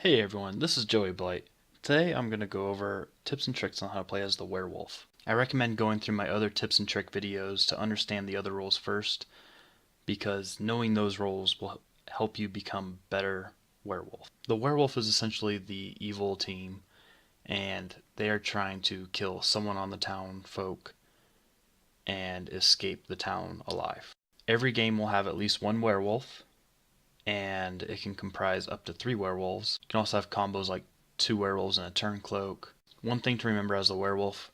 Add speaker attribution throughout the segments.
Speaker 1: Hey everyone, this is Joey Blight. Today I'm going to go over tips and tricks on how to play as the werewolf. I recommend going through my other tips and trick videos to understand the other roles first, because knowing those roles will help you become better werewolf. The werewolf is essentially the evil team, and they are trying to kill someone on the town folk and escape the town alive. Every game will have at least one werewolf, and it can comprise up to 3 werewolves. You can also have combos like 2 werewolves and a turncloak. One thing to remember as the werewolf,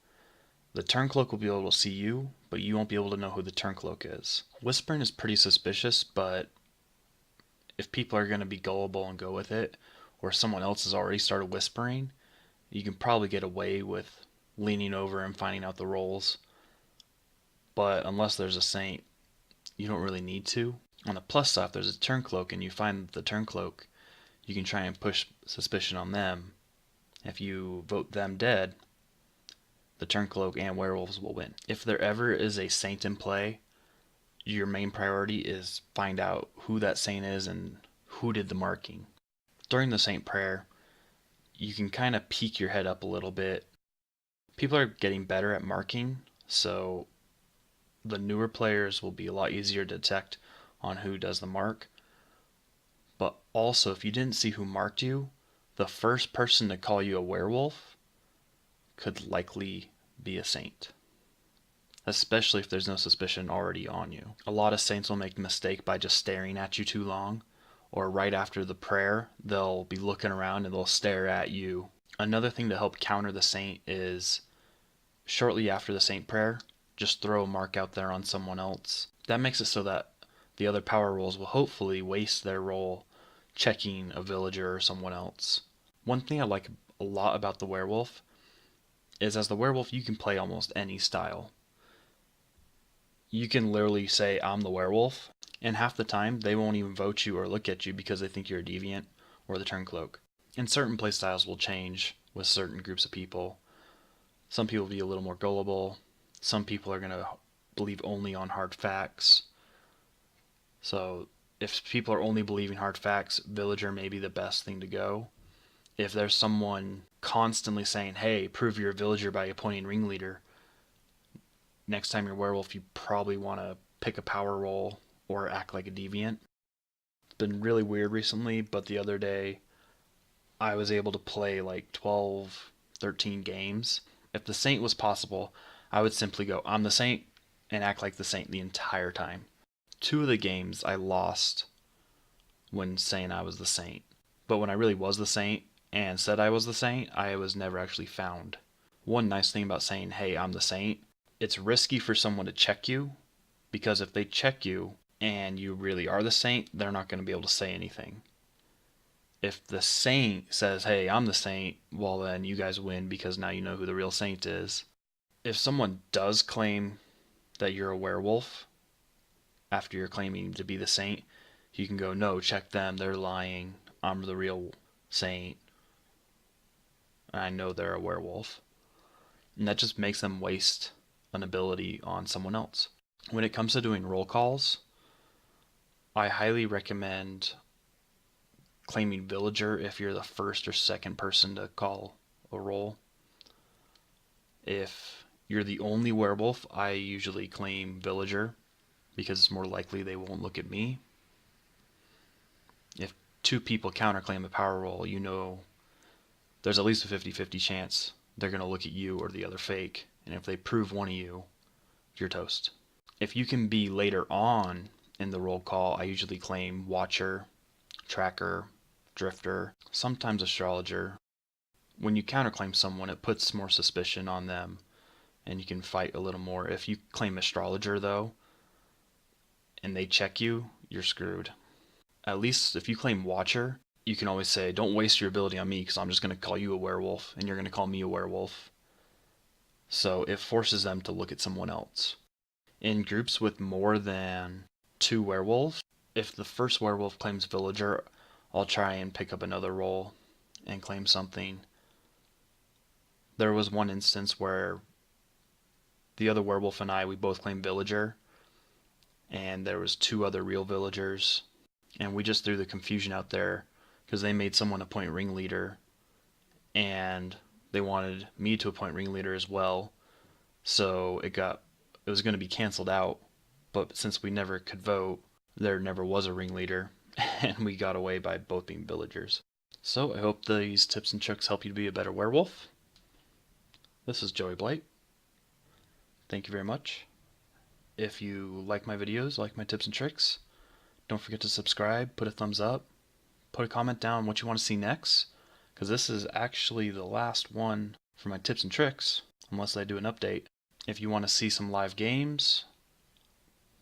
Speaker 1: the turncloak will be able to see you, but you won't be able to know who the turncloak is. Whispering is pretty suspicious, but if people are going to be gullible and go with it, or someone else has already started whispering, you can probably get away with leaning over and finding out the roles. But unless there's a saint, you don't really need to. On the plus side, if there's a turncloak and you find the turncloak, you can try and push suspicion on them. If you vote them dead, the turncloak and werewolves will win. If there ever is a saint in play, your main priority is find out who that saint is and who did the marking. During the saint prayer, you can kind of peek your head up a little bit. People are getting better at marking, so the newer players will be a lot easier to detect on who does the mark. But also, if you didn't see who marked you, the first person to call you a werewolf could likely be a saint, especially if there's no suspicion already on you. A lot of saints will make the mistake by just staring at you too long, or right after the prayer, they'll be looking around and they'll stare at you. Another thing to help counter the saint is shortly after the saint prayer, just throw a mark out there on someone else. That makes it so that the other power roles will hopefully waste their role checking a villager or someone else. One thing I like a lot about the werewolf is as the werewolf you can play almost any style. You can literally say I'm the werewolf, and half the time they won't even vote you or look at you because they think you're a deviant or the turncloak. And certain playstyles will change with certain groups of people. Some people will be a little more gullible. Some people are going to believe only on hard facts. So if people are only believing hard facts, villager may be the best thing to go. If there's someone constantly saying, hey, prove you're a villager by appointing ringleader, next time you're werewolf, you probably want to pick a power role or act like a deviant. It's been really weird recently, but the other day I was able to play like 12, 13 games. If the saint was possible, I would simply go, I'm the saint, and act like the saint the entire time. 2 of the games I lost when saying I was the saint. But when I really was the saint and said I was the saint, I was never actually found. One nice thing about saying, hey, I'm the saint, it's risky for someone to check you, because if they check you and you really are the saint, they're not going to be able to say anything. If the saint says, hey, I'm the saint, well then you guys win because now you know who the real saint is. If someone does claim that you're a werewolf after you're claiming to be the saint, you can go, no, check them, they're lying, I'm the real saint, and I know they're a werewolf. And that just makes them waste an ability on someone else. When it comes to doing roll calls, I highly recommend claiming villager if you're the first or second person to call a roll. If you're the only werewolf, I usually claim villager because it's more likely they won't look at me. If 2 people counterclaim a power roll, you know there's at least a 50-50 chance they're going to look at you or the other fake, and if they prove one of you, you're toast. If you can be later on in the roll call, I usually claim watcher, tracker, drifter, sometimes astrologer. When you counterclaim someone, it puts more suspicion on them and you can fight a little more. If you claim astrologer though, and they check you, you're screwed. At least if you claim watcher, you can always say, don't waste your ability on me because I'm just going to call you a werewolf and you're going to call me a werewolf. So it forces them to look at someone else. In groups with more than 2 werewolves, if the first werewolf claims villager, I'll try and pick up another role and claim something. There was one instance where the other werewolf and we both claimed villager, and there was 2 other real villagers, and we just threw the confusion out there because they made someone appoint ringleader, and they wanted me to appoint ringleader as well. So it was going to be canceled out, but since we never could vote, there never was a ringleader, and we got away by both being villagers. So I hope these tips and tricks help you to be a better werewolf. This is Joey Blight. Thank you very much. If you like my videos, like my tips and tricks, don't forget to subscribe, put a thumbs up, put a comment down what you want to see next, because this is actually the last one for my tips and tricks, unless I do an update. If you want to see some live games,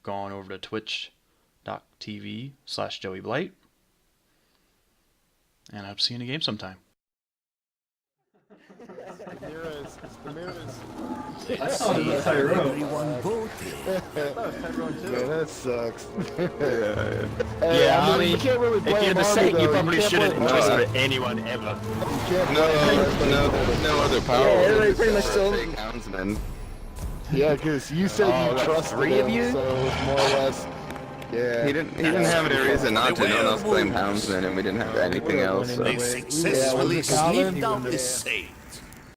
Speaker 1: go on over to twitch.tv/JoeyBlight, and I hope to see you in a game sometime.
Speaker 2: That's everyone voted.
Speaker 3: Man, that sucks.
Speaker 4: Yeah, I mean,
Speaker 3: you can't really
Speaker 4: if
Speaker 3: blame
Speaker 4: you're the
Speaker 3: Army,
Speaker 4: same, you
Speaker 3: though.
Speaker 4: probably
Speaker 3: can't
Speaker 4: shouldn't
Speaker 3: blame
Speaker 4: trust
Speaker 3: Army.
Speaker 4: anyone ever.
Speaker 3: You can't blame
Speaker 5: No other power.
Speaker 6: Yeah, everybody pretty much still.
Speaker 5: Houndsman.
Speaker 3: Yeah, because you said you trusted
Speaker 4: three
Speaker 3: him,
Speaker 4: of you?
Speaker 3: so it's more or less. Yeah.
Speaker 5: He didn't have any reason not to. No one else claimed Houndsman, and we didn't have anything else. So.
Speaker 2: They successfully
Speaker 3: Yeah, was it Colin?
Speaker 2: sniffed out the safe.